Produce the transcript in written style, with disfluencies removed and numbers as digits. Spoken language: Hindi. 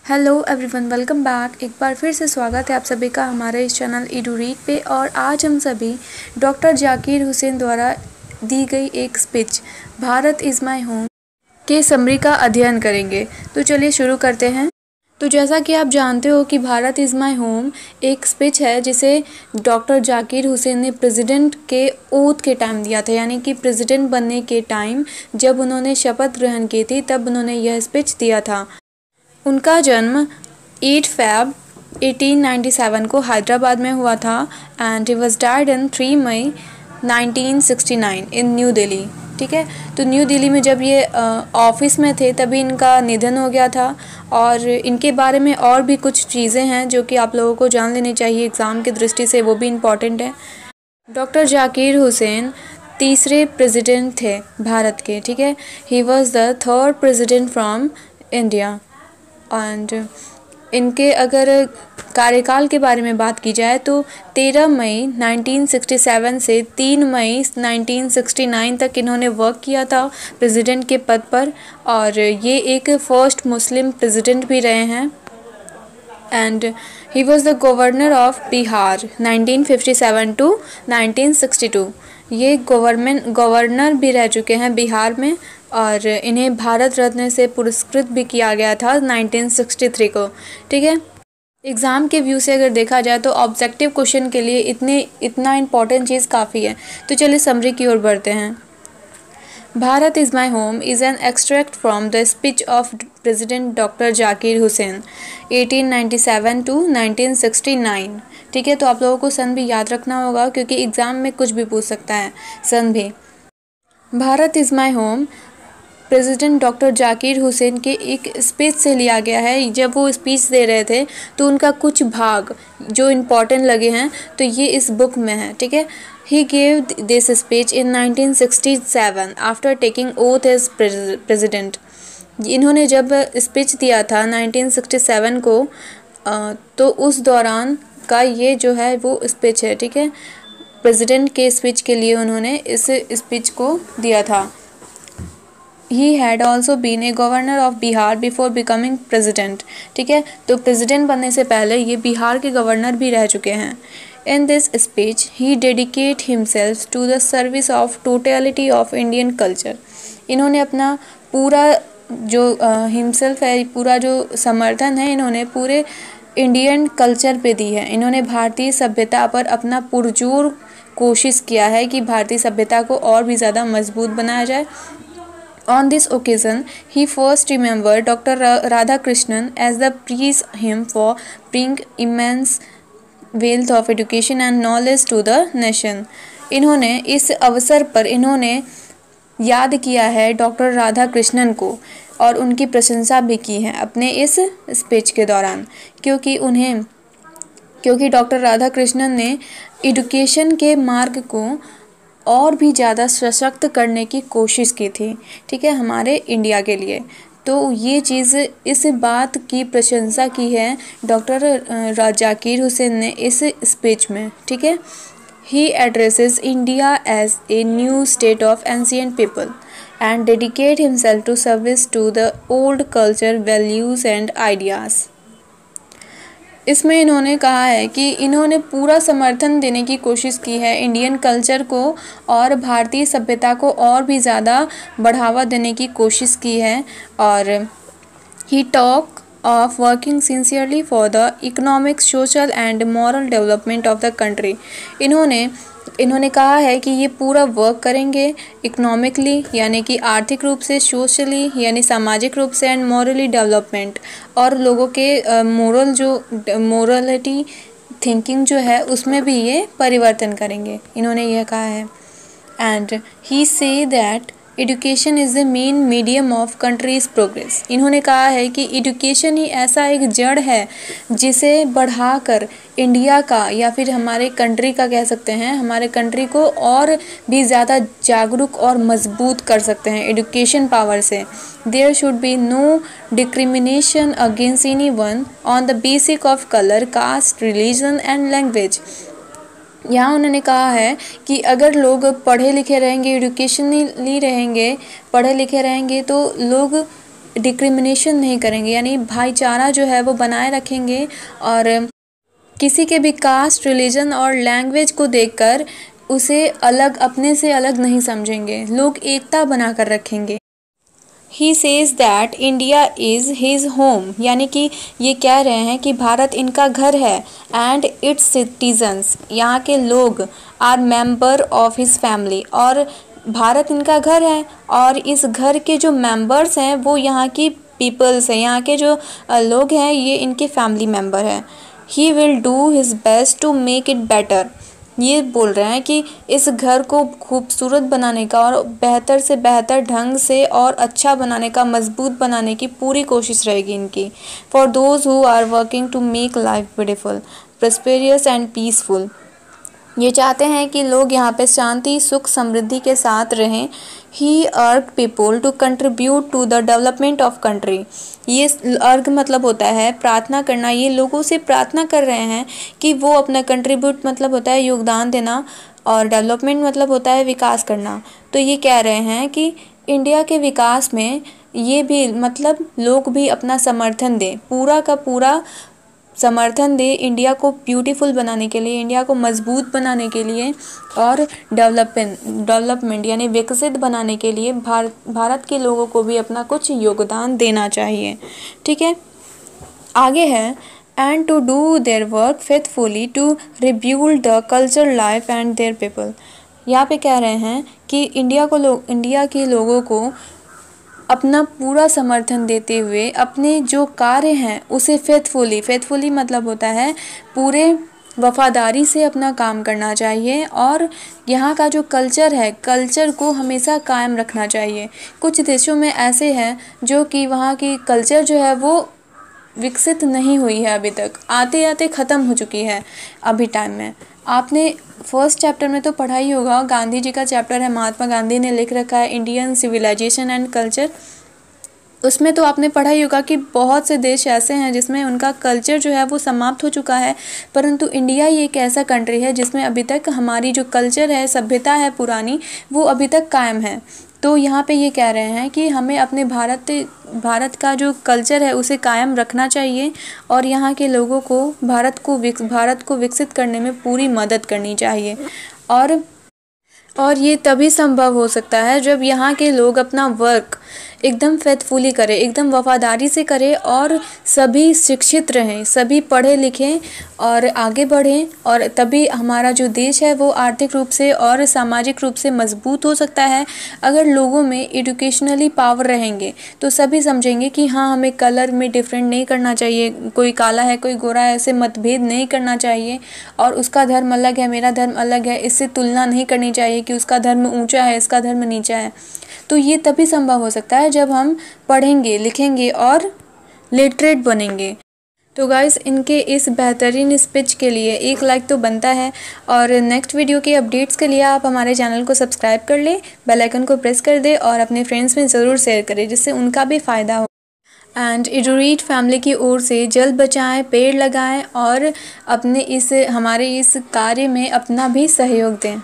Hello everyone, welcome back. एक बार फिर से स्वागत है आप सभी का हमारे इस चैनल ईडू रीड पे। और आज हम सभी डॉक्टर जाकिर हुसैन द्वारा दी गई एक speech Bharat is my home के समरी का अध्ययन करेंगे। तो चलिए शुरू करते हैं। तो जैसा कि आप जानते हो कि भारत इज़ माय होम एक स्पीच है जिसे डॉक्टर जाकिर हुसैन ने प्रेसिडेंट के ओथ के टाइम दिया था, यानी कि प्रेसिडेंट बनने के टाइम जब उन्होंने शपथ ग्रहण की थी तब उन्होंने यह स्पीच दिया था। उनका जन्म 8 फ़रवरी 1897 को हैदराबाद में हुआ था and he was died in 3 May 1969 in New Delhi. ठीक है, तो न्यू दिल्ली में जब ये ऑफिस में थे तभी इनका निधन हो गया था। और इनके बारे में और भी कुछ चीज़ें हैं जो कि आप लोगों को जान लेनी चाहिए एग्ज़ाम की दृष्टि से, वो भी इम्पॉर्टेंट है। डॉक्टर जाकिर हुसैन तीसरे प्रेसिडेंट थे भारत के। ठीक है, ही was the third president from India. And इनके अगर कार्यकाल के बारे में बात की जाए तो 13 मई 1967 से 3 मई 1969 तक इन्होंने वर्क किया था प्रेसिडेंट के पद पर। और ये एक फर्स्ट मुस्लिम प्रेसिडेंट भी रहे हैं। And he was the governor of Bihar 1957 to 1962। ये गवर्नर भी रह चुके हैं बिहार में। और इन्हें भारत रत्न से पुरस्कृत भी किया गया था 1963 को। ठीक है, एग्ज़ाम के व्यू से अगर देखा जाए तो ऑब्जेक्टिव क्वेश्चन के लिए इतना इम्पॉर्टेंट चीज़ काफ़ी है। तो चलिए समरी की ओर बढ़ते हैं। Bharat is my home is an extract from the speech of president doctor Zakir Hussain 1897 to 1969। ठीक है, तो आप लोगों को सन भी याद रखना होगा क्योंकि एग्ज़ाम में कुछ भी पूछ सकता है, सन भी। Bharat is my home president doctor Zakir Hussain के एक स्पीच से लिया गया है। जब वो स्पीच दे रहे थे तो उनका कुछ भाग जो इम्पॉर्टेंट लगे हैं तो ये इस बुक में है। ठीक है, he gave this speech in 1967 after taking oath as president. इन्होंने जब स्पीच दिया था 1967 को तो उस दौरान का ये जो है वो स्पीच है। ठीक है, प्रेसिडेंट के स्पीच के लिए उन्होंने इस स्पीच को दिया था। He had also been a governor of Bihar before becoming president. ठीक है, तो प्रेसिडेंट बनने से पहले ये बिहार के गवर्नर भी रह चुके हैं। In this speech, he dedicate himself to the service of totality of Indian culture. इन्होंने अपना पूरा जो हिमसेल्फ है, पूरा जो समर्थन है इन्होंने पूरे इंडियन कल्चर पे दी है। इन्होंने भारतीय सभ्यता पर अपना पुरजोर कोशिश किया है कि भारतीय सभ्यता को और भी ज़्यादा मजबूत बनाया जाए। On this occasion, he first remembered Dr. Radhakrishnan as the praised him for bringing immense wealth of education and knowledge to the nation. इन्होंने इस अवसर पर इन्होंने याद किया है डॉक्टर राधा कृष्णन को और उनकी प्रशंसा भी की है अपने इस स्पीच के दौरान, क्योंकि डॉक्टर राधा कृष्णन ने एजुकेशन के मार्ग को और भी ज़्यादा सशक्त करने की कोशिश की थी। ठीक है, हमारे इंडिया के लिए। तो ये चीज़ इस बात की प्रशंसा की है डॉक्टर जाकिर हुसैन ने इस स्पीच में। ठीक है, he addresses India as a new state of ancient people and dedicate himself to service to the old culture values and ideas. इसमें इन्होंने कहा है कि इन्होंने पूरा समर्थन देने की कोशिश की है इंडियन कल्चर को और भारतीय सभ्यता को और भी ज़्यादा बढ़ावा देने की कोशिश की है। और ही talk of working sincerely for the economic, social and moral development of the country. इन्होंने कहा है कि ये पूरा वर्क करेंगे इकोनॉमिकली यानी कि आर्थिक रूप से, सोशली यानी सामाजिक रूप से, एंड मॉरली डेवलपमेंट और लोगों के मोरलिटी थिंकिंग जो है उसमें भी ये परिवर्तन करेंगे, इन्होंने यह कहा है। And he say that education is the main medium of countries progress. इन्होंने कहा है कि एजुकेशन ही ऐसा एक जड़ है जिसे बढ़ाकर इंडिया का या फिर हमारे कंट्री का कह सकते हैं, हमारे कंट्री को और भी ज़्यादा जागरूक और मजबूत कर सकते हैं एजुकेशन पावर से। There should be no discrimination against any one on the basic of colour, caste, religion and language. यहाँ उन्होंने कहा है कि अगर लोग पढ़े लिखे रहेंगे, एजुकेशनली रहेंगे, पढ़े लिखे रहेंगे तो लोग डिस्क्रिमिनेशन नहीं करेंगे, यानी भाईचारा जो है वो बनाए रखेंगे और किसी के भी कास्ट, रिलीजन और लैंग्वेज को देखकर उसे अलग, अपने से अलग नहीं समझेंगे, लोग एकता बनाकर रखेंगे। He says that India is his home, यानी कि ये कह रहे हैं कि भारत इनका घर है। And its citizens, यहाँ के लोग are member of his family, और भारत इनका घर है और इस घर के जो मेंबर्स हैं वो यहाँ की पीपल्स हैं, यहाँ के जो लोग हैं ये इनके फैमिली मेंबर हैं। He will do his best to make it better, ये बोल रहे हैं कि इस घर को खूबसूरत बनाने का और बेहतर से बेहतर ढंग से और अच्छा बनाने का, मजबूत बनाने की पूरी कोशिश रहेगी इनकी। For those who are working to make life beautiful, prosperous and peaceful, ये चाहते हैं कि लोग यहाँ पे शांति, सुख, समृद्धि के साथ रहें। He urge people to contribute to the development of country, ये अर्ग मतलब होता है प्रार्थना करना, ये लोगों से प्रार्थना कर रहे हैं कि वो अपना कंट्रीब्यूट मतलब होता है योगदान देना और डेवलपमेंट मतलब होता है विकास करना। तो ये कह रहे हैं कि इंडिया के विकास में ये भी मतलब लोग भी अपना समर्थन दें, पूरा का पूरा समर्थन दे इंडिया को ब्यूटीफुल बनाने के लिए, इंडिया को मजबूत बनाने के लिए और डेवलपमेंट यानी विकसित बनाने के लिए भारत के लोगों को भी अपना कुछ योगदान देना चाहिए। ठीक है, आगे है and to do their work faithfully to rebuild the culture life and their people. यहाँ पे कह रहे हैं कि इंडिया के लोगों को अपना पूरा समर्थन देते हुए अपने जो कार्य हैं उसे फेथफुली मतलब होता है पूरे वफादारी से अपना काम करना चाहिए और यहाँ का जो कल्चर है, कल्चर को हमेशा कायम रखना चाहिए। कुछ देशों में ऐसे हैं जो कि वहाँ की कल्चर जो है वो विकसित नहीं हुई है, अभी तक आते आते ख़त्म हो चुकी है अभी टाइम में। आपने फर्स्ट चैप्टर में तो पढ़ा ही होगा, गांधी जी का चैप्टर है, महात्मा गांधी ने लिख रखा है इंडियन सिविलाइजेशन एंड कल्चर। उसमें तो आपने पढ़ा ही होगा कि बहुत से देश ऐसे हैं जिसमें उनका कल्चर जो है वो समाप्त हो चुका है, परंतु इंडिया ही एक ऐसा कंट्री है जिसमें अभी तक हमारी जो कल्चर है, सभ्यता है पुरानी, वो अभी तक कायम है। तो यहाँ पे ये कह रहे हैं कि हमें अपने भारत का जो कल्चर है उसे कायम रखना चाहिए और यहाँ के लोगों को भारत को विकसित करने में पूरी मदद करनी चाहिए। और ये तभी संभव हो सकता है जब यहाँ के लोग अपना वर्क एकदम फेथफुली करें, एकदम वफादारी से करें और सभी शिक्षित रहें, सभी पढ़े लिखें और आगे बढ़ें, और तभी हमारा जो देश है वो आर्थिक रूप से और सामाजिक रूप से मजबूत हो सकता है। अगर लोगों में एजुकेशनली पावर रहेंगे तो सभी समझेंगे कि हाँ, हमें कलर में डिफरेंट नहीं करना चाहिए, कोई काला है कोई गोरा है ऐसे मतभेद नहीं करना चाहिए, और उसका धर्म अलग है मेरा धर्म अलग है इससे तुलना नहीं करनी चाहिए कि उसका धर्म ऊंचा है इसका धर्म नीचा है। तो ये तभी संभव हो सकता है जब हम पढ़ेंगे, लिखेंगे और लिटरेट बनेंगे। तो गाइस, इनके इस बेहतरीन स्पीच के लिए एक लाइक तो बनता है, और नेक्स्ट वीडियो के अपडेट्स के लिए आप हमारे चैनल को सब्सक्राइब कर लें, बेल आइकन को प्रेस कर दें और अपने फ्रेंड्स में ज़रूर शेयर करें जिससे उनका भी फ़ायदा हो। एंड इडूरीड फैमिली की ओर से जल बचाएं, पेड़ लगाएं और हमारे इस कार्य में अपना भी सहयोग दें।